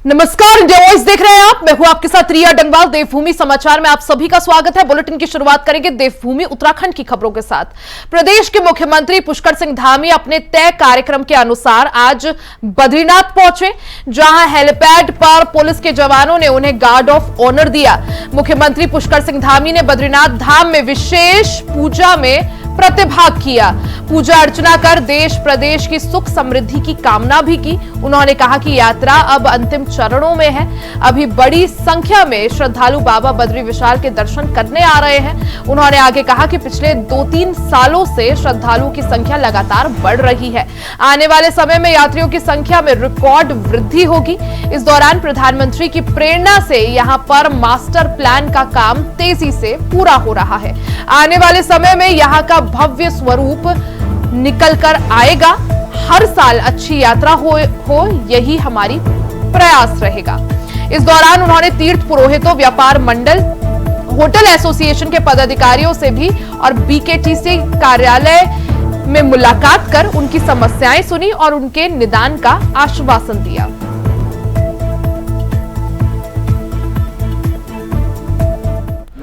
नमस्कार, India voice देख रहे हैं आप। मैं हूं आपके साथ रिया डंगवाल। देवभूमि समाचार में आप सभी का स्वागत है। बुलेटिन की शुरुआत करेंगे देवभूमि उत्तराखंड की खबरों के साथ। प्रदेश के मुख्यमंत्री पुष्कर सिंह धामी अपने तय कार्यक्रम के अनुसार आज बद्रीनाथ पहुंचे, जहां हेलीपैड पर पुलिस के जवानों ने उन्हें गार्ड ऑफ ऑनर दिया। मुख्यमंत्री पुष्कर सिंह धामी ने बद्रीनाथ धाम में विशेष पूजा में प्रतिभाग किया। पूजा अर्चना कर देश प्रदेश की सुख समृद्धि की कामना भी की। उन्होंने कहा कि यात्रा अब अंतिम चरणों में है। अभी बड़ी संख्या में श्रद्धालु बाबा बद्री विशाल के दर्शन करने आ रहे हैं। उन्होंने आगे कहा कि पिछले 2-3 सालों से श्रद्धालुओं की संख्या लगातार बढ़ रही है। आने वाले समय में यात्रियों की संख्या में रिकॉर्ड वृद्धि होगी। इस दौरान प्रधानमंत्री की प्रेरणा से यहाँ पर मास्टर प्लान का काम तेजी से पूरा हो रहा है। आने वाले समय में यहाँ का भव्य स्वरूप निकल कर आएगा। हर साल अच्छी यात्रा हो यही हमारी प्रयास रहेगा। इस दौरान उन्होंने तीर्थ पुरोहितों, व्यापार मंडल, होटल एसोसिएशन के पदाधिकारियों से भी और बीकेटीसी कार्यालय में मुलाकात कर उनकी समस्याएं सुनी और उनके निदान का आश्वासन दिया।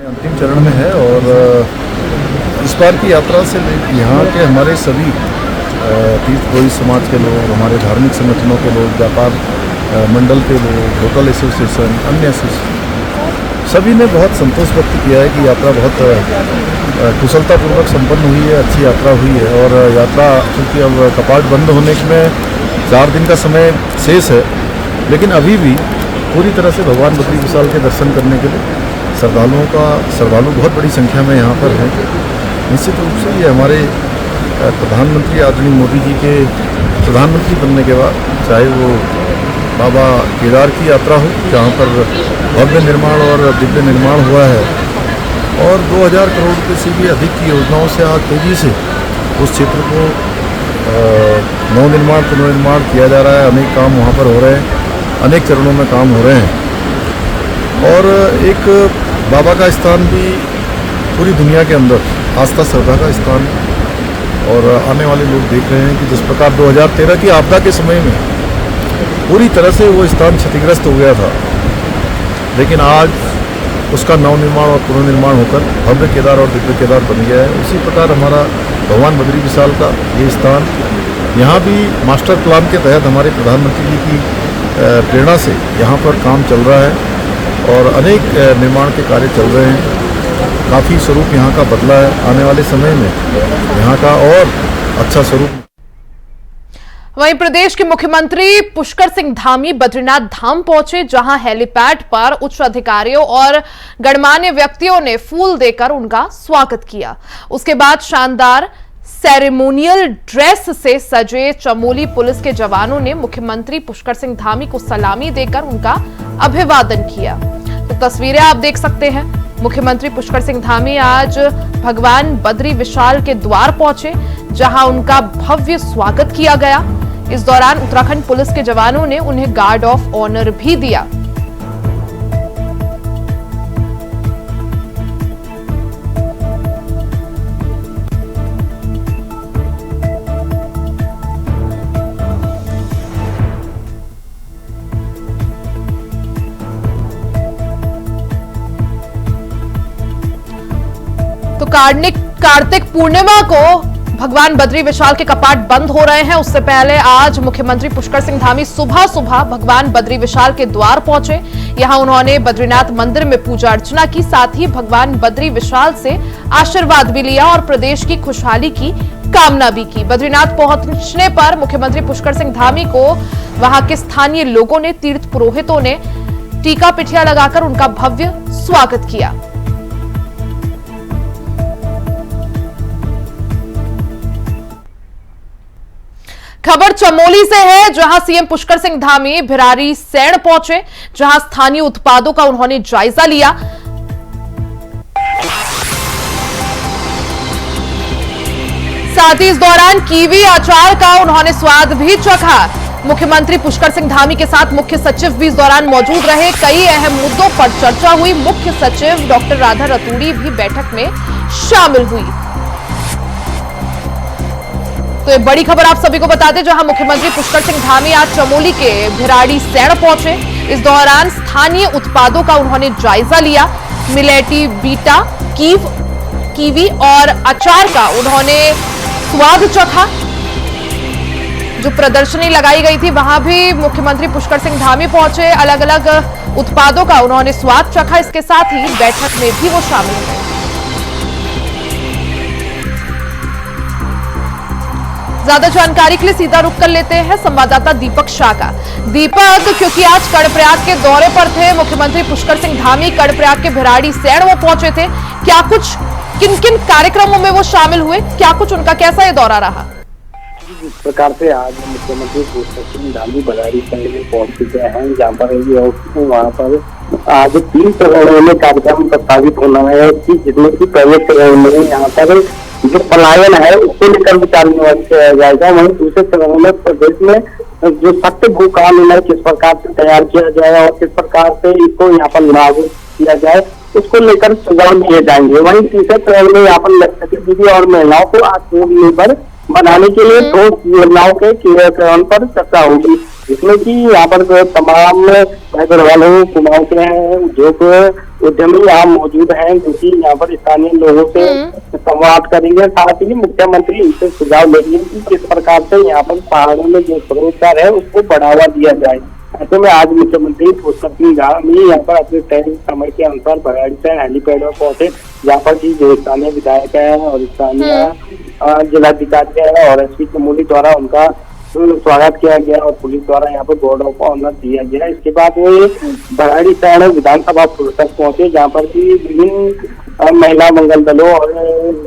अंतिम चरण में है और इस बार की यात्रा से यहाँ के हमारे सभी तीर्थ पुरोहित समाज के लोग, हमारे धार्मिक संगठनों के लोग, व्यापार मंडल के लोग, होटल एसोसिएशन, अन्य एसोसिएशन, सभी ने बहुत संतोष व्यक्त किया है कि यात्रा बहुत कुशलतापूर्वक संपन्न हुई है, अच्छी यात्रा हुई है। और यात्रा चूँकि अब कपाट बंद होने में 4 दिन का समय शेष है, लेकिन अभी भी पूरी तरह से भगवान बद्री विशाल के दर्शन करने के लिए श्रद्धालु बहुत बड़ी संख्या में यहाँ पर हैं। निश्चित रूप से ये हमारे प्रधानमंत्री आदरणीय मोदी जी के प्रधानमंत्री बनने के बाद, चाहे वो बाबा केदार की यात्रा हो, जहाँ पर भव्य निर्माण और दिव्य निर्माण हुआ है, और 2000 करोड़ रुपये से भी अधिक की योजनाओं से आज तेजी से उस क्षेत्र को नवनिर्माण पुनर्निर्माण किया जा रहा है। अनेक काम वहाँ पर हो रहे हैं, अनेक चरणों में काम हो रहे हैं। और एक बाबा का स्थान भी पूरी दुनिया के अंदर आस्था श्रद्धा का स्थान, और आने वाले लोग देख रहे हैं कि जिस प्रकार 2013 की आपदा के समय में पूरी तरह से वो स्थान क्षतिग्रस्त हो गया था, लेकिन आज उसका नवनिर्माण और पुनर्निर्माण होकर भव्य केदार और दिव्य केदार बन गया है। उसी प्रकार हमारा भगवान बद्री विशाल का ये स्थान, यहाँ भी मास्टर प्लान के तहत हमारे प्रधानमंत्री जी की प्रेरणा से यहाँ पर काम चल रहा है और अनेक निर्माण के कार्य चल रहे हैं। काफ़ी स्वरूप यहाँ का बदला है। आने वाले समय में यहाँ का और अच्छा स्वरूप। वहीं प्रदेश के मुख्यमंत्री पुष्कर सिंह धामी बद्रीनाथ धाम पहुंचे, जहां हेलीपैड पर उच्च अधिकारियों और गणमान्य व्यक्तियों ने फूल देकर उनका स्वागत किया। उसके बाद शानदार सेरेमोनियल ड्रेस से सजे चमोली पुलिस के जवानों ने मुख्यमंत्री पुष्कर सिंह धामी को सलामी देकर उनका अभिवादन किया। तो तस्वीरें आप देख सकते हैं। मुख्यमंत्री पुष्कर सिंह धामी आज भगवान बद्री विशाल के द्वार पहुंचे, जहां उनका भव्य स्वागत किया गया। इस दौरान उत्तराखंड पुलिस के जवानों ने उन्हें गार्ड ऑफ ऑनर भी दिया। तो कार्तिक पूर्णिमा को भगवान बद्री विशाल के कपाट बंद हो रहे हैं। उससे पहले आज मुख्यमंत्री पुष्कर सिंह धामी सुबह भगवान बद्री विशाल के द्वार पहुंचे। यहां उन्होंने बद्रीनाथ मंदिर में पूजा अर्चना की, साथ ही भगवान बद्री विशाल से आशीर्वाद भी लिया और प्रदेश की खुशहाली की कामना भी की। बद्रीनाथ पहुंचने पर मुख्यमंत्री पुष्कर सिंह धामी को वहां के स्थानीय लोगों ने, तीर्थ पुरोहितों ने टीका पिठिया लगाकर उनका भव्य स्वागत किया। खबर चमोली से है, जहां सीएम पुष्कर सिंह धामी भिरारी सैण पहुंचे, जहां स्थानीय उत्पादों का उन्होंने जायजा लिया। साथ ही इस दौरान कीवी अचार का उन्होंने स्वाद भी चखा। मुख्यमंत्री पुष्कर सिंह धामी के साथ मुख्य सचिव भी इस दौरान मौजूद रहे। कई अहम मुद्दों पर चर्चा हुई। मुख्य सचिव डॉक्टर राधा रतूड़ी भी बैठक में शामिल हुई। तो एक बड़ी खबर आप सभी को बता दें, जहां मुख्यमंत्री पुष्कर सिंह धामी आज चमोली के भिराड़ी सैण पहुंचे। इस दौरान स्थानीय उत्पादों का उन्होंने जायजा लिया। मिलेटी, बीटा, कीवी और अचार का उन्होंने स्वाद चखा। जो प्रदर्शनी लगाई गई थी वहां भी मुख्यमंत्री पुष्कर सिंह धामी पहुंचे, अलग अलग उत्पादों का उन्होंने स्वाद चखा। इसके साथ ही बैठक में भी वो शामिल हुए। ज्यादा जानकारी के लिए सीधा रुख कर लेते हैं संवाददाता दीपक शाह का। दीपक, क्योंकि आज कर्णप्रयाग के दौरे पर थे मुख्यमंत्री पुष्कर सिंह धामी, कर्णप्रयाग के भिराड़ी सैण वो पहुंचे थे, क्या कुछ किन किन कार्यक्रमों में वो शामिल हुए, क्या कुछ उनका कैसा ये दौरा रहा? जिस प्रकार से आज मुख्यमंत्री पुष्कर सिंह धामी भिराड़ी सैण में पहुंच चुके हैं, जहाँ पर वहाँ पर आज 3 चरणों में कार्यक्रम प्रस्तावित होना है कि जिसमें की पहले चरण में यहाँ पर जो पलायन है उसको लेकर विचार विमर्श किया जाएगा। वहीं दूसरे चरण में प्रदेश में जो सख्त भू कानून है किस प्रकार से तैयार किया जाए और किस प्रकार से इसको यहाँ पर लागू किया जाए उसको लेकर सुझाव दिए जाएंगे। वहीं तीसरे चरण में यहाँ पर दीदी और महिलाओं को आत्मनिर्भर बनाने के लिए 2 योजनाओं के क्रियान्वयन पर चर्चा होगी, जिसमें कि यहाँ पर तमाम वालों कुमाऊं के हैं उद्योग उद्यमी यहाँ मौजूद हैं, जो कि यहाँ पर स्थानीय लोगों से संवाद करेंगे। साथ ही मुख्यमंत्री इनसे सुझाव लेंगे कि किस प्रकार से यहाँ पर पहाड़ों में जो रोजगार है उसको बढ़ावा दिया जाए। ऐसे में आज मुख्यमंत्री पुष्कर सिंह धामी यहाँ पर अपने तय समय के अनुसार भिराड़ी सैण हेलीपैड पर पहुंचे, जहाँ पर की जो स्थानीय विधायक है और स्थानीय जिलाधिकारी है और एसपी चमोली द्वारा उनका स्वागत किया गया और पुलिस द्वारा यहाँ पर गार्ड ऑफ ऑनर दिया गया। इसके बाद वो भिराड़ी सैण विधानसभा परिसर पहुंचे, जहाँ पर की विभिन्न महिला मंगल दलों और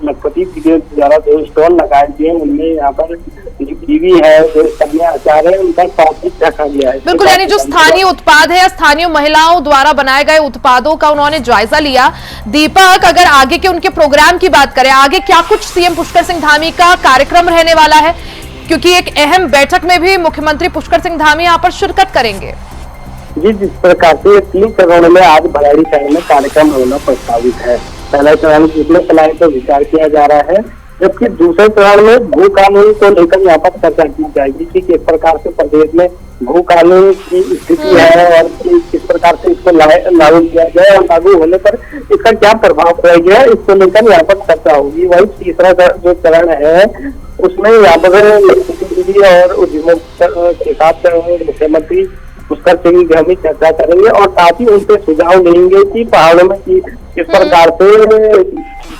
लखपति द्वारा जो स्टॉल लगाए गए उनमें यहाँ पर जो कीवी है, जो स्थानीय अचार है, उनका स्वाद रखा गया है। बिल्कुल, यानी जो स्थानीय उत्पाद है, स्थानीय महिलाओं द्वारा बनाए गए उत्पादों का उन्होंने जायजा लिया। दीपक, अगर आगे के उनके प्रोग्राम की बात करें, आगे क्या कुछ सीएम पुष्कर सिंह धामी का कार्यक्रम रहने वाला है, क्योंकि एक अहम बैठक में भी मुख्यमंत्री पुष्कर सिंह धामी यहाँ पर शिरकत करेंगे? जी, जिस प्रकार से 3 चरणों में आज भिराड़ी सैण में कार्यक्रम होना प्रस्तावित है। पहला चरण जिसमें पलायन पर विचार किया जा रहा है, जबकि दूसरे चरण में भू कानून को लेकर यहाँ पर चर्चा की जाएगी कि किस प्रकार से प्रदेश में भू कानून की स्थिति है और किस प्रकार से इसको लागू किया जाए और लागू होने पर इसका क्या प्रभाव पड़ेगा, इसको लेकर यहाँ पर चर्चा होगी। वही तीसरा जो चरण है उसमें यहाँ पर और उद्यमों के साथ मुख्यमंत्री पुष्कर सिंह धामी चर्चा करेंगे और साथ ही उनसे सुझाव लेंगे कि पहाड़ों में किस प्रकार से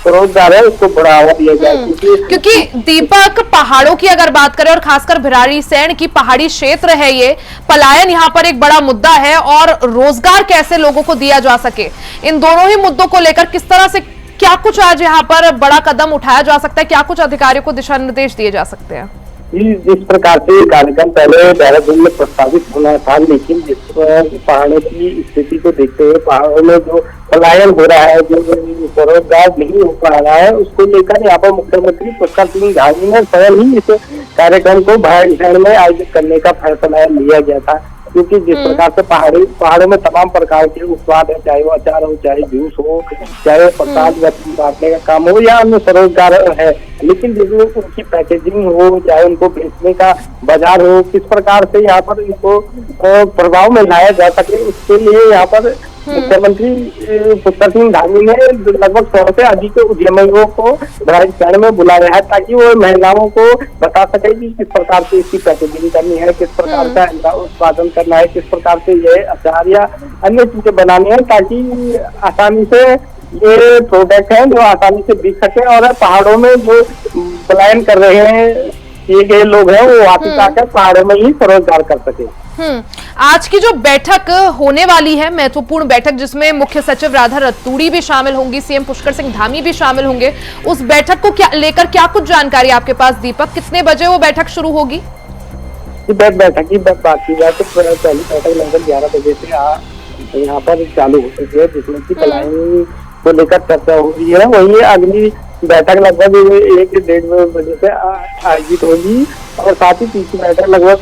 रोजगार है उसको बढ़ावा दिया जाए। क्योंकि दीपक, पहाड़ों की अगर बात करें और खासकर भिराड़ी सैण की पहाड़ी क्षेत्र है, ये पलायन यहाँ पर एक बड़ा मुद्दा है और रोजगार कैसे लोगों को दिया जा सके, इन दोनों ही मुद्दों को लेकर किस तरह से क्या कुछ आज यहाँ पर बड़ा कदम उठाया जा सकता है, क्या कुछ अधिकारियों को दिशा निर्देश दिए जा सकते हैं? जिस प्रकार से कार्यक्रम पहले देहरादून में प्रस्तावित होना था, लेकिन जिस पहाड़ों की स्थिति को देखते हुए पहाड़ों में जो पलायन हो रहा है, जो स्वरोजगार नहीं हो पा रहा है, उसको लेकर यहाँ पर मुख्यमंत्री पुष्कर सिंह धामी ने स्वयं ही इस कार्यक्रम को भिराड़ी सैण में आयोजित करने का फैसला लिया गया था। क्योंकि जिस प्रकार से पहाड़ों में तमाम प्रकार के उत्पाद है, चाहे वो अचार हो, चाहे जूस हो, चाहे प्रसाद बांटने का काम हो या अन्य स्वरोजगार है, लेकिन जिसमें उनकी पैकेजिंग हो, चाहे उनको बेचने का बाजार हो, किस प्रकार से यहाँ पर इनको प्रभाव में लाया जा सके, उसके लिए यहाँ पर मुख्यमंत्री पुष्कर सिंह धामी ने लगभग 100 से अधिक उद्यमियों को भिराड़ी सैण में बुलाया है, ताकि वो महिलाओं को बता सके कि किस प्रकार से इसकी पैकेजिंग करनी है, किस प्रकार का इनका उत्पादन करना है, किस प्रकार से ये अचार या अन्य चीजें बनानी है, ताकि आसानी से ये प्रोडक्ट है जो आसानी से बिक सके और पहाड़ों में जो पलायन कर रहे हैं ये लोग हैं वो वापस आकर पहाड़ों में ही स्वरोजगार कर सके। आज की जो बैठक होने वाली है, महत्वपूर्ण बैठक, जिसमें मुख्य सचिव राधा रतूड़ी भी शामिल होंगी, सीएम पुष्कर सिंह धामी भी शामिल होंगे, उस बैठक को लेकर क्या कुछ जानकारी आपके पास दीपक? कितने बजे वो बैठक शुरू होगी? बैठक की बात की जाए तो पहली बैठक लगभग 11 बजे से यहाँ पर चालू हो चुकी है, जिसमें की पलायन को लेकर चर्चा हो रही है। वही अगली बैठक लगभग 1-1:30 बजे से आयोजित होगी और साथ ही तीसरी बैठक लगभग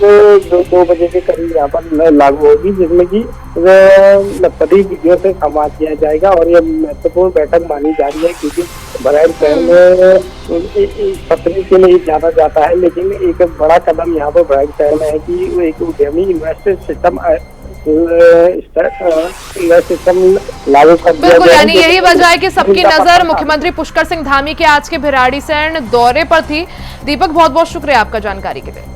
2 बजे के करीब यहाँ पर लागू होगी, जिसमें कि लखपति वीडियो से संवाद किया जाएगा। और यह महत्वपूर्ण बैठक मानी जा रही है क्योंकि भिराड़ी सैण में पत्नी के लिए जाना जाता है, लेकिन एक बड़ा कदम यहाँ पर भिराड़ी सैण में है कि एक उद्यमी इन्वेस्टर सिस्टम सिस्टम लागू कर दिया बिल्कुल, गया है। यानी यही वजह है कि सबकी नजर मुख्यमंत्री पुष्कर सिंह धामी के आज के भिराड़ीसैंण दौरे पर थी। दीपक, बहुत बहुत शुक्रिया आपका जानकारी के लिए।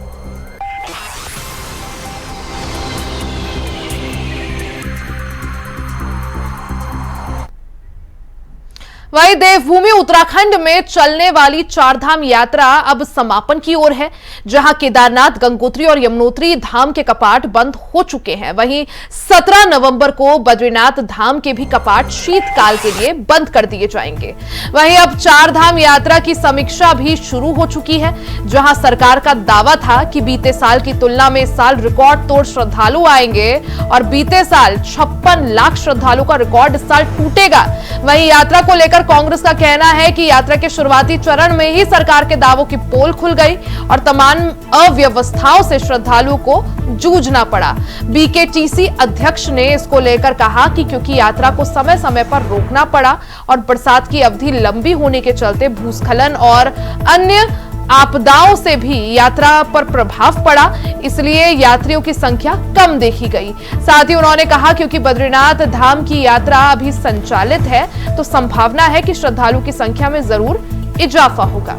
वहीं देवभूमि उत्तराखंड में चलने वाली चारधाम यात्रा अब समापन की ओर है, जहां केदारनाथ, गंगोत्री और यमुनोत्री धाम के कपाट बंद हो चुके हैं। वहीं 17 नवंबर को बद्रीनाथ धाम के भी कपाट शीतकाल के लिए बंद कर दिए जाएंगे। वहीं अब चारधाम यात्रा की समीक्षा भी शुरू हो चुकी है, जहां सरकार का दावा था कि बीते साल की तुलना में इस साल रिकॉर्ड तोड़ श्रद्धालु आएंगे और बीते साल 56 लाख श्रद्धालु का रिकॉर्ड इस साल टूटेगा। वहीं यात्रा को लेकर कांग्रेस का कहना है कि यात्रा के शुरुआती चरण में ही सरकार के दावों की पोल खुल गई और तमाम अव्यवस्थाओं से श्रद्धालुओं को जूझना पड़ा। बीकेटीसी अध्यक्ष ने इसको लेकर कहा कि क्योंकि यात्रा को समय समय पर रोकना पड़ा और बरसात की अवधि लंबी होने के चलते भूस्खलन और अन्य आपदाओं से भी यात्रा पर प्रभाव पड़ा, इसलिए यात्रियों की संख्या कम देखी गई। साथ ही उन्होंने कहा क्योंकि बद्रीनाथ धाम की यात्रा अभी संचालित है तो संभावना है कि श्रद्धालु की संख्या में जरूर इजाफा होगा।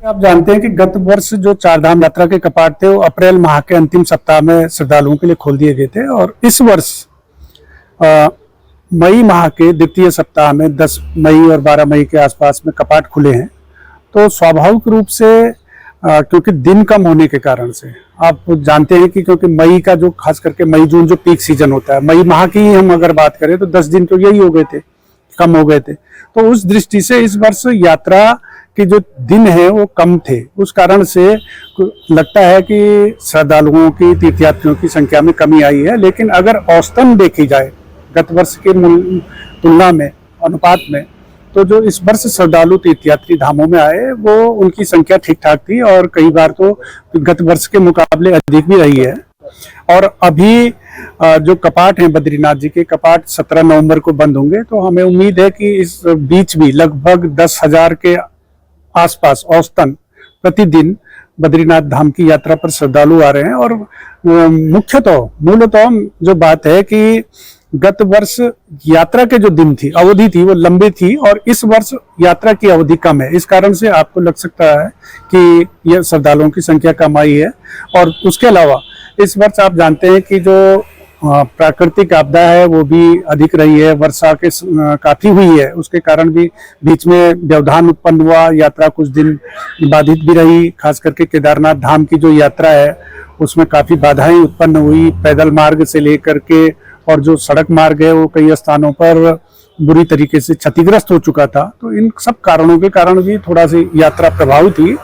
आप जानते हैं कि गत वर्ष जो चारधाम यात्रा के कपाट थे वो अप्रैल माह के अंतिम सप्ताह में श्रद्धालुओं के लिए खोल दिए गए थे और इस वर्ष मई माह के द्वितीय सप्ताह में 10 मई और 12 मई के आसपास में कपाट खुले हैं। तो स्वाभाविक रूप से क्योंकि दिन कम होने के कारण से आप जानते हैं कि क्योंकि मई का जो खास करके मई जून जो पीक सीजन होता है, मई माह की ही हम अगर बात करें तो 10 दिन तो यही हो गए थे, कम हो गए थे। तो उस दृष्टि से इस वर्ष यात्रा के जो दिन है वो कम थे, उस कारण से लगता है कि श्रद्धालुओं की, तीर्थयात्रियों की संख्या में कमी आई है। लेकिन अगर औसतन देखी जाए गत वर्ष के तुलना में, अनुपात में, तो जो इस वर्ष श्रद्धालु तीर्थयात्री धामों में आए वो उनकी संख्या ठीक ठाक थी और कई बार तो गत वर्ष के मुकाबले अधिक भी रही है। और अभी जो कपाट हैं बद्रीनाथ जी के कपाट 17 नवंबर को बंद होंगे, तो हमें उम्मीद है कि इस बीच भी लगभग 10,000 के आसपास औसतन प्रतिदिन बद्रीनाथ धाम की यात्रा पर श्रद्धालु आ रहे हैं। और मूलतः जो बात है कि गत वर्ष यात्रा के जो दिन थी, अवधि थी, वो लंबी थी और इस वर्ष यात्रा की अवधि कम है। इस कारण से आपको लग सकता है कि यह श्रद्धालुओं की संख्या कम आई है। और उसके अलावा इस वर्ष आप जानते हैं कि जो प्राकृतिक आपदा है वो भी अधिक रही है, वर्षा के काफी हुई है, उसके कारण भी बीच में व्यवधान उत्पन्न हुआ, यात्रा कुछ दिन बाधित भी रही। खास करके केदारनाथ धाम की जो यात्रा है उसमें काफी बाधाएं उत्पन्न हुई, पैदल मार्ग से लेकर के, और जो सड़क मार्ग है वो कई स्थानों पर बुरी तरीके से क्षतिग्रस्त हो चुका था। तो इन सब कारणों के कारण भी थोड़ा सी यात्रा प्रभावित हुई।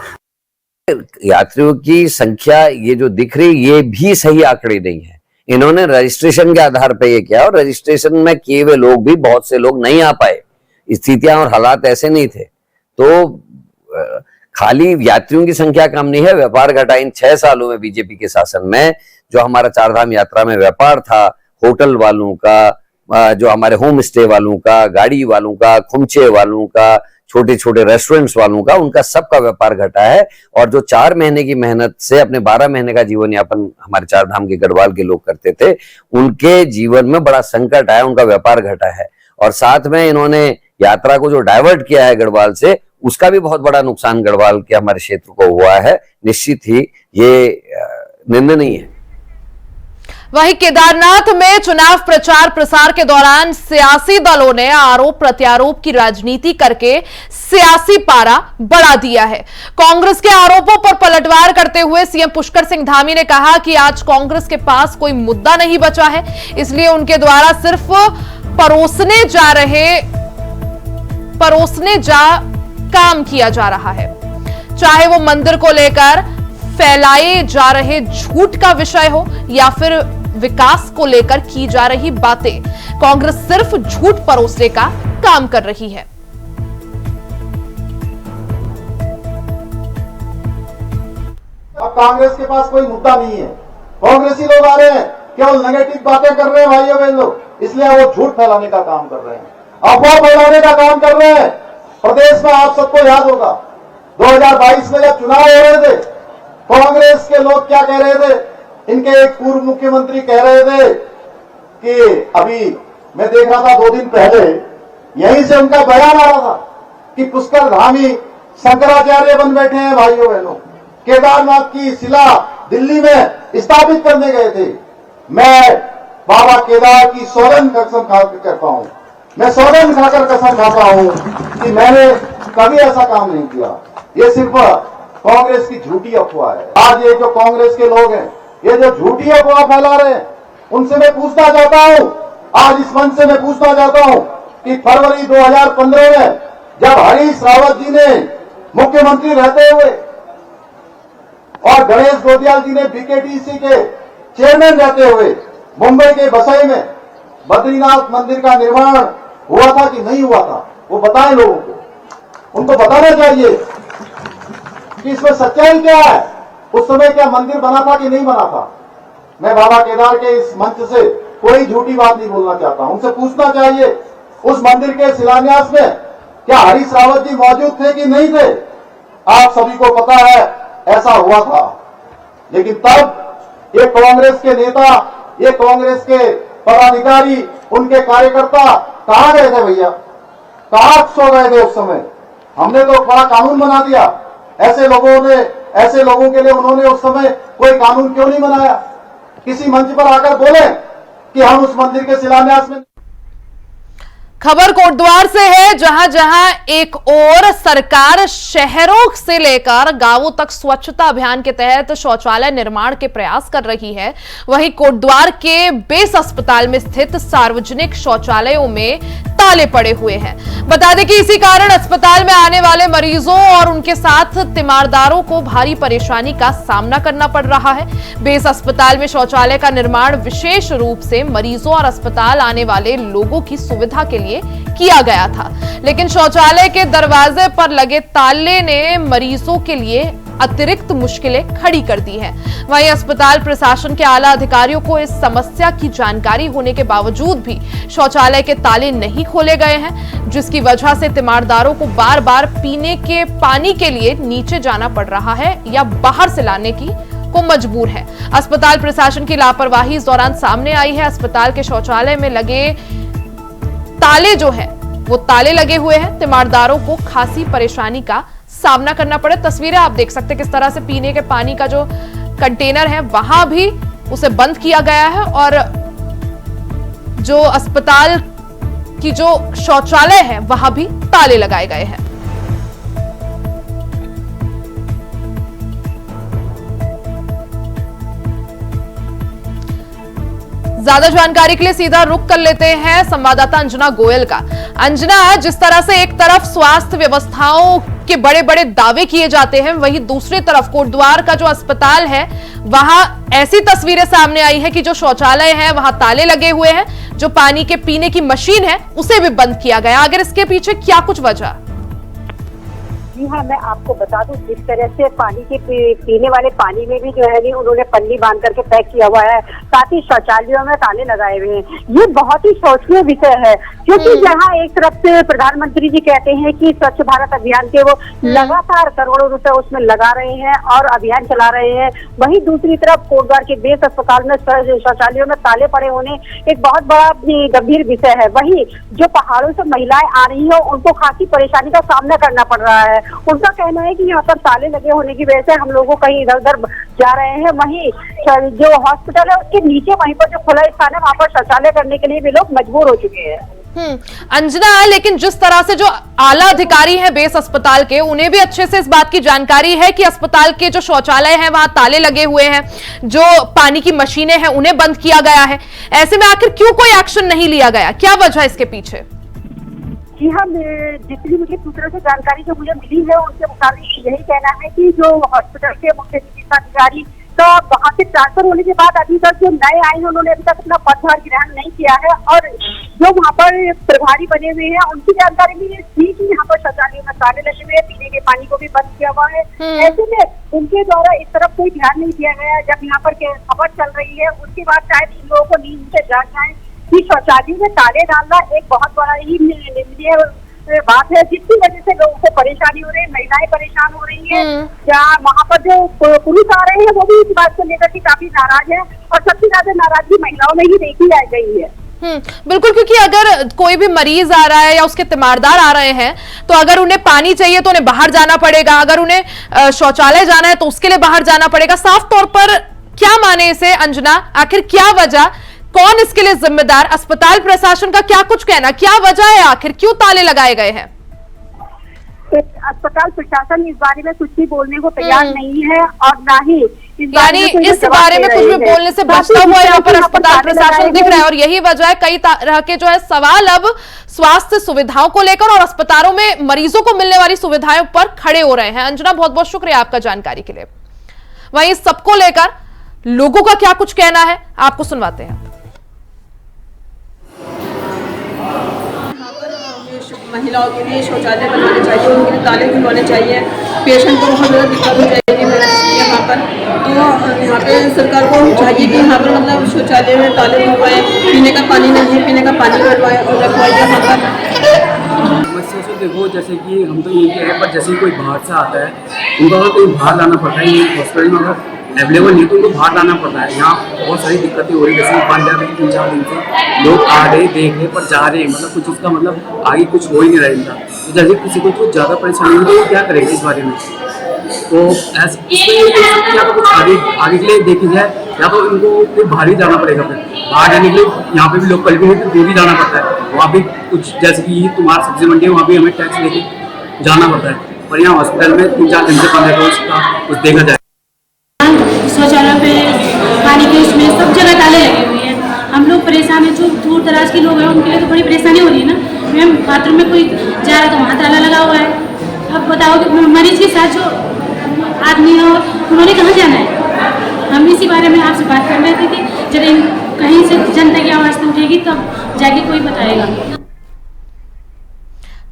यात्रियों की संख्या ये जो दिख रही ये भी सही आंकड़े नहीं है। इन्होंने रजिस्ट्रेशन के आधार पर ये किया और रजिस्ट्रेशन में किए हुए लोग भी बहुत से लोग नहीं आ पाए, स्थितियां और हालात ऐसे नहीं थे। तो खाली यात्रियों की संख्या कम नहीं है, व्यापार घटा। इन 6 सालों में बीजेपी के शासन में जो हमारा चारधाम यात्रा में व्यापार था, होटल वालों का, जो हमारे होम स्टे वालों का, गाड़ी वालों का, खुमचे वालों का, छोटे छोटे रेस्टोरेंट्स वालों का, उनका सबका व्यापार घटा है। और जो 4 महीने की मेहनत से अपने 12 महीने का जीवन यापन हमारे चारधाम के गढ़वाल के लोग करते थे, उनके जीवन में बड़ा संकट आया, उनका व्यापार घटा है। और साथ में इन्होंने यात्रा को जो डाइवर्ट किया है गढ़वाल से, उसका भी बहुत बड़ा नुकसान गढ़वाल के हमारे क्षेत्र को हुआ है। निश्चित ही ये निंदनीय है। वहीं केदारनाथ में चुनाव प्रचार प्रसार के दौरान सियासी दलों ने आरोप प्रत्यारोप की राजनीति करके सियासी पारा बढ़ा दिया है। कांग्रेस के आरोपों पर पलटवार करते हुए सीएम पुष्कर सिंह धामी ने कहा कि आज कांग्रेस के पास कोई मुद्दा नहीं बचा है, इसलिए उनके द्वारा सिर्फ परोसने जा काम किया जा रहा है। चाहे वो मंदिर को लेकर फैलाए जा रहे झूठ का विषय हो या फिर विकास को लेकर की जा रही बातें, कांग्रेस सिर्फ झूठ परोसने का काम कर रही है। अब कांग्रेस के पास कोई मुद्दा नहीं है। कांग्रेसी लोग आ रहे हैं, केवल नेगेटिव बातें कर रहे हैं भाइयों बहन लोग, इसलिए वो झूठ फैलाने का काम कर रहे हैं, अफवाह फैलाने का काम कर रहे हैं। प्रदेश में आप सबको याद होगा 2022 में जब चुनाव हो रहे थे कांग्रेस के लोग क्या कह रहे थे, इनके एक पूर्व मुख्यमंत्री कह रहे थे कि अभी मैं देख रहा था 2 दिन पहले यहीं से उनका बयान आ रहा था कि पुष्कर धामी शंकराचार्य बन बैठे हैं। भाइयों बहनों, केदारनाथ की शिला दिल्ली में स्थापित करने गए थे। मैं बाबा केदार की सौगंध कसम खाकर कहता हूं, मैं सौगंध खाकर कसम खाता हूं कि मैंने कभी ऐसा काम नहीं किया। ये सिर्फ कांग्रेस की झूठी अफवाह है। आज ये जो कांग्रेस के लोग हैं, ये जो झूठी अफवाह फैला रहे हैं, उनसे मैं पूछना चाहता हूं, आज इस मंच से मैं पूछना चाहता हूं कि फरवरी 2015 में जब हरीश रावत जी ने मुख्यमंत्री रहते हुए और गणेश गोदियाल जी ने बीकेटीसी के चेयरमैन रहते हुए मुंबई के बसई में बद्रीनाथ मंदिर का निर्माण हुआ था कि नहीं हुआ था, वो बताएं लोगों को। उनको बताना चाहिए कि इसमें सच्चाई क्या है, उस समय क्या मंदिर बना था कि नहीं बना था। मैं बाबा केदार के इस मंच से कोई झूठी बात नहीं बोलना चाहता, उनसे पूछना चाहिए उस मंदिर के शिलान्यास में क्या हरीश रावत जी मौजूद थे कि नहीं थे। आप सभी को पता है ऐसा हुआ था, लेकिन तब ये कांग्रेस के नेता, ये कांग्रेस के पदाधिकारी, उनके कार्यकर्ता कहां गए थे भैया, कहां सो गए थे उस समय। हमने तो बड़ा कानून बना दिया, ऐसे लोगों के लिए उन्होंने उस समय कोई कानून क्यों नहीं बनाया। किसी मंच पर आकर बोले कि हम उस मंदिर के शिलान्यास में। खबर कोटद्वार से है, जहां जहां एक ओर सरकार शहरों से लेकर गांवों तक स्वच्छता अभियान के तहत शौचालय निर्माण के प्रयास कर रही है, वहीं कोटद्वार के बेस अस्पताल में स्थित सार्वजनिक शौचालयों में ताले पड़े हुए हैं। बता दें कि इसी कारण अस्पताल में आने वाले मरीजों और उनके साथ तीमारदारों को भारी परेशानी का सामना करना पड़ रहा है। बेस अस्पताल में शौचालय का निर्माण विशेष रूप से मरीजों और अस्पताल आने वाले लोगों की सुविधा के लिए किया गया था, लेकिन शौचालय के दरवाजे पर लगे ताले ने मरीजों के लिए अतिरिक्त मुश्किलें खड़ी कर दी हैं। वहीं अस्पताल प्रशासन के आला अधिकारियों को इस समस्या की जानकारी होने के बावजूद भी शौचालय के ताले नहीं खोले गए हैं, जिसकी वजह से तीमारदारों को बार बार पीने के पानी के लिए नीचे जाना पड़ रहा है या बाहर से लाने की को मजबूर है। अस्पताल प्रशासन की लापरवाही इस दौरान सामने आई है। अस्पताल के शौचालय में लगे ताले जो है वो ताले लगे हुए हैं, तीमारदारों को खासी परेशानी का सामना करना पड़े। तस्वीरें आप देख सकते हैं किस तरह से पीने के पानी का जो कंटेनर है वहां भी उसे बंद किया गया है और जो अस्पताल की जो शौचालय है वहां भी ताले लगाए गए हैं। ज्यादा जानकारी के लिए सीधा रुख कर लेते हैं संवाददाता अंजना गोयल का। अंजना, जिस तरह से एक तरफ स्वास्थ्य व्यवस्थाओं के बड़े बड़े दावे किए जाते हैं, वहीं दूसरी तरफ कोटद्वार का जो अस्पताल है वहां ऐसी तस्वीरें सामने आई है कि जो शौचालय है वहां ताले लगे हुए हैं, जो पानी के पीने की मशीन है उसे भी बंद किया गया। अगर इसके पीछे क्या कुछ वजह? जी हाँ, मैं आपको बता दूं, जिस तरह से पानी के पीने वाले पानी में भी जो है नहीं उन्होंने पन्नी बांध करके पैक किया हुआ है, साथ ही शौचालयों में ताले लगाए हुए हैं। ये बहुत ही सोचनीय विषय है, क्योंकि जहाँ एक तरफ से प्रधानमंत्री जी कहते हैं कि स्वच्छ भारत अभियान के वो लगातार करोड़ों रुपए उसमें लगा रहे हैं और अभियान चला रहे हैं, वहीं दूसरी तरफ कोटद्वार के बेस अस्पताल में शौचालयों में ताले पड़े होने एक बहुत बड़ा गंभीर विषय है। वहीं जो पहाड़ों से महिलाएं आ रही है उनको खासी परेशानी का सामना करना पड़ रहा है। उनका कहना है कि यहाँ पर ताले लगे होने की वजह से हम लोगों कहीं इधर उधर जा रहे हैं। वहीं जो हॉस्पिटल है उसके नीचे वहीं पर जो खुला स्थान है वहाँ पर शौचालय करने के लिए भी लोग मजबूर हो चुके हैं। अंजना, लेकिन जिस तरह से जो आला अधिकारी हैं बेस अस्पताल के, उन्हें भी अच्छे से इस बात की जानकारी है कि अस्पताल के जो शौचालय हैं वहां ताले लगे हुए हैं, जो पानी की मशीनें हैं उन्हें बंद किया गया है। ऐसे में आखिर क्यों कोई एक्शन नहीं लिया गया? क्या वजह इसके पीछे? जी हाँ, जितनी मुझे सूत्रों से जानकारी जो मुझे मिली है उनके मुताबिक यही कहना है कि जो हॉस्पिटल के मुख्य चिकित्साधिकारी तो वहाँ से ट्रांसफर होने के बाद अभी तक जो नए आए हैं उन्होंने अभी तक अपना पदभार ग्रहण नहीं किया है, और जो वहाँ पर प्रभारी बने हुए हैं उनकी जानकारी भी थी कि यहाँ पर शौचालयों में ताले लगे हुए हैं, पीने के पानी को भी बंद किया हुआ है। ऐसे में उनके द्वारा इस तरफ कोई ध्यान नहीं दिया गया। जब यहाँ पर खबर चल रही है उसके बाद शायद इन लोगों को नींद से जाग जाए कि शौचालय में ताले डालना एक बहुत बड़ा ही निंदनीय बात है जिसकी वजह से लोगों को परेशानी हो रही है, महिलाएं परेशान हो रही है। या वहाँ पर जो पुरुष आ रहे हैं वो भी इस बात को लेकर के काफी नाराज है और सबसे ज्यादा नाराजगी महिलाओं में ही देखी गई है। बिल्कुल, क्योंकि अगर कोई भी मरीज आ रहा है या उसके तीमारदार आ रहे हैं तो अगर उन्हें पानी चाहिए तो उन्हें बाहर जाना पड़ेगा, अगर उन्हें शौचालय जाना है तो उसके लिए बाहर जाना पड़ेगा। साफ तौर पर क्या माने इसे अंजना, आखिर क्या वजह, कौन इसके लिए जिम्मेदार, अस्पताल प्रशासन का क्या कुछ कहना, क्या वजह है, आखिर क्यों ताले लगाए गए हैं? अस्पताल प्रशासन इस बारे में कुछ भी बोलने को तैयार नहीं है और ना ही यानी इस बारे में कुछ भी बोलने से बचता हुआ यहाँ पर अस्पताल प्रशासन दिख रहा है और यही वजह है कई तरह के जो है सवाल अब स्वास्थ्य सुविधाओं को लेकर और अस्पतालों में मरीजों को मिलने वाली सुविधाओं पर खड़े हो रहे हैं। अंजना, बहुत बहुत शुक्रिया आपका जानकारी के लिए। वहीं इस सबको लेकर लोगों का क्या कुछ कहना है आपको सुनवाते हैं। महिलाओं के लिए शौचालय बनवाने चाहिए, उनके लिए ताले खुलवाने चाहिए, पेशेंट को बहुत ज़्यादा दिक्कत हो जाएगी यहाँ पर। तो यहाँ पे सरकार को चाहिए कि यहाँ पर मतलब शौचालय में ताले खुलवाए, पीने का पानी नहीं है, पीने का पानी भरवाए और रखवाए यहाँ पर। समस्या से देखो, जैसे कि हम तो यही कह रहे हैं, पर जैसे ही कोई बाहर से आता है उनको अगर कहीं बाहर लाना पड़ता है, ये हॉस्पिटल में अगर अवेलेबल नहीं तो उनको बाहर लाना पड़ता है। यहाँ बहुत सारी दिक्कतें हो रही है, जैसे बन जा रही 3-4 दिन से लोग आ रहे देख रहे पर जा रहे हैं, मतलब कुछ उसका मतलब आगे कुछ हो ही नहीं रहा इनका। तो जैसे किसी को कुछ ज़्यादा परेशानी हो तो क्या करेंगे इस बारे में? तो ऐसे इसमें या तो कुछ आगे के लिए देखी जाए या तो इनको फिर बाहर ही जाना पड़ेगा। फिर बाहर जाने के लिए यहाँ पे भी लोकल भी है तो दूर ही जाना पड़ता है। वहाँ भी कुछ जैसे कि तुम्हारा सब्जी मंडी है, वहाँ भी हमें टैक्स लेके जाना पड़ता है। पर यहाँ हॉस्पिटल में 3-4 दिन से 15 रोज का कुछ देखा जाए। शौचालय पे, पानी के उसमें सब जगह ताले लगे हुए हैं। हम लोग परेशान हैं, जो दूर दराज के लोग हैं उनके लिए तो बड़ी परेशानी हो रही है ना। मैम बाथरूम में कोई जा रहा है तो वहाँ ताला लगा हुआ है। अब बताओ कि मरीज के साथ जो आदमी है उन्होंने कहाँ जाना है? हम इसी बारे में आपसे बात कर रहे थे कि जब कहीं से जनता की आवाज़ तो उठेगी तब जाके कोई बताएगा।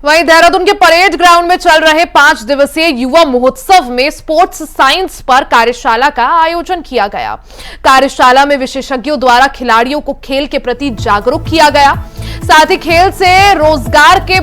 वहीं देहरादून के परेड ग्राउंड में चल रहे 5 दिवसीय युवा महोत्सव में स्पोर्ट्स साइंस पर कार्यशाला का आयोजन किया गया। कार्यशाला में विशेषज्ञों द्वारा खिलाड़ियों को खेल के प्रति जागरूक किया गया, साथ ही खेल से रोजगार के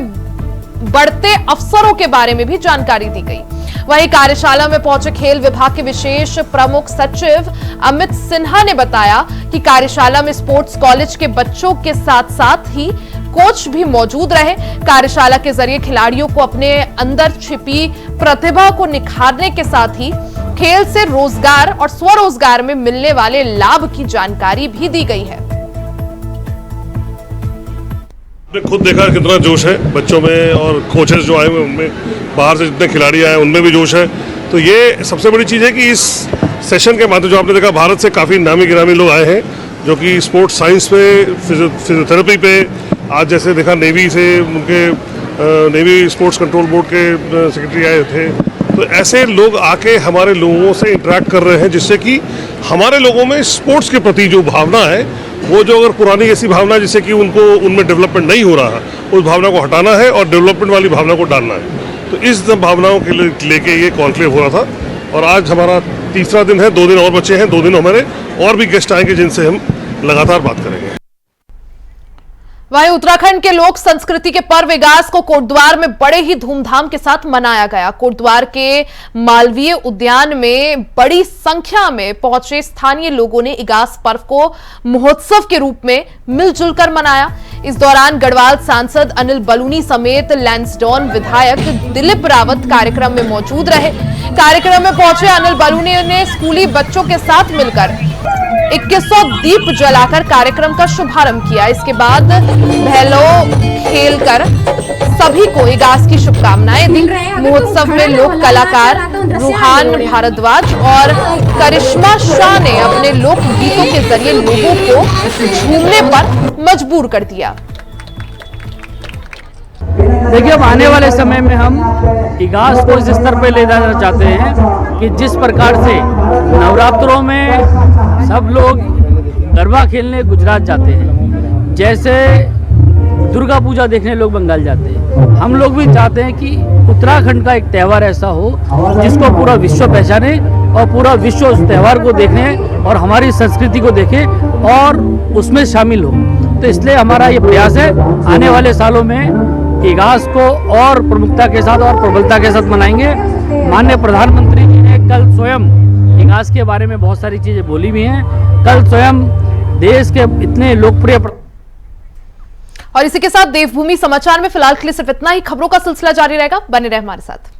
बढ़ते अवसरों के बारे में भी जानकारी दी गई। वहीं कार्यशाला में पहुंचे खेल विभाग के विशेष प्रमुख सचिव अमित सिन्हा ने बताया कि कार्यशाला में स्पोर्ट्स कॉलेज के बच्चों के साथ साथ ही कोच भी मौजूद रहे। कार्यशाला के जरिए खिलाड़ियों को अपने अंदर छिपी प्रतिभा को निखारने के साथ ही खेल से रोजगार और स्वरोजगार में मिलने वाले लाभ की जानकारी भी दी गई है। आपने खुद देखा कितना जोश है बच्चों में और कोचेस जो आए हुए उनमें, बाहर से जितने खिलाड़ी आए उनमें भी जोश है। तो ये सबसे बड़ी चीज़ है कि इस सेशन के माध्यम जो आपने देखा भारत से काफ़ी नामी गिरामी लोग आए हैं जो कि स्पोर्ट्स साइंस पे, फिजियोथेरेपी पे, आज जैसे देखा नेवी से उनके नेवी स्पोर्ट्स कंट्रोल बोर्ड के सेक्रेटरी आए थे। तो ऐसे लोग आके हमारे लोगों से इंटरेक्ट कर रहे हैं जिससे कि हमारे लोगों में स्पोर्ट्स के प्रति जो भावना है वो जो अगर पुरानी ऐसी भावना जिससे कि उनको उनमें डेवलपमेंट नहीं हो रहा, उस भावना को हटाना है और डेवलपमेंट वाली भावना को डालना है। तो इस भावनाओं के लेके ये कॉन्क्लेव हो रहा था और आज हमारा तीसरा दिन है। 2 दिन और बचे हैं, 2 दिन हमारे और भी गेस्ट आएंगे जिनसे हम लगातार बात करेंगे। वहीं उत्तराखंड के लोक संस्कृति के पर्व इगास को कोटद्वार में बड़े ही धूमधाम के साथ मनाया गया। कोटद्वार के मालवीय उद्यान में बड़ी संख्या में पहुंचे स्थानीय लोगों ने इगास पर्व को महोत्सव के रूप में मिलजुल कर मनाया। इस दौरान गढ़वाल सांसद अनिल बलूनी समेत लैंसडौन विधायक दिलीप रावत कार्यक्रम में मौजूद रहे। कार्यक्रम में पहुंचे अनिल बलूनी ने स्कूली बच्चों के साथ मिलकर 2100 दीप जलाकर कार्यक्रम का शुभारंभ किया। इसके बाद भैलो खेलकर सभी को इगास की शुभकामनाएं दी। महोत्सव में लोक कलाकार रूहान भारद्वाज और करिश्मा शाह ने अपने लोक गीतों के जरिए लोगों को झूमने पर मजबूर कर दिया। देखिए, अब आने वाले समय में हम इगास को इस स्तर पर ले जाना चाहते हैं कि जिस प्रकार से नवरात्रों में सब लोग गरबा खेलने गुजरात जाते हैं, जैसे दुर्गा पूजा देखने लोग बंगाल जाते हैं, हम लोग भी चाहते हैं कि उत्तराखंड का एक त्यौहार ऐसा हो जिसको पूरा विश्व पहचाने और पूरा विश्व उस त्यौहार को देखे और हमारी संस्कृति को देखे और उसमें शामिल हो। तो इसलिए हमारा ये प्रयास है आने वाले सालों में इगास को और प्रमुखता के साथ और प्रबलता के साथ मनाएंगे। माननीय प्रधानमंत्री जी ने कल स्वयं इगास के बारे में बहुत सारी चीज़ें बोली भी हैं। कल स्वयं देश के इतने लोकप्रिय और इसी के साथ देवभूमि समाचार में फिलहाल के लिए सिर्फ इतना ही। खबरों का सिलसिला जारी रहेगा, बने रहे हमारे साथ।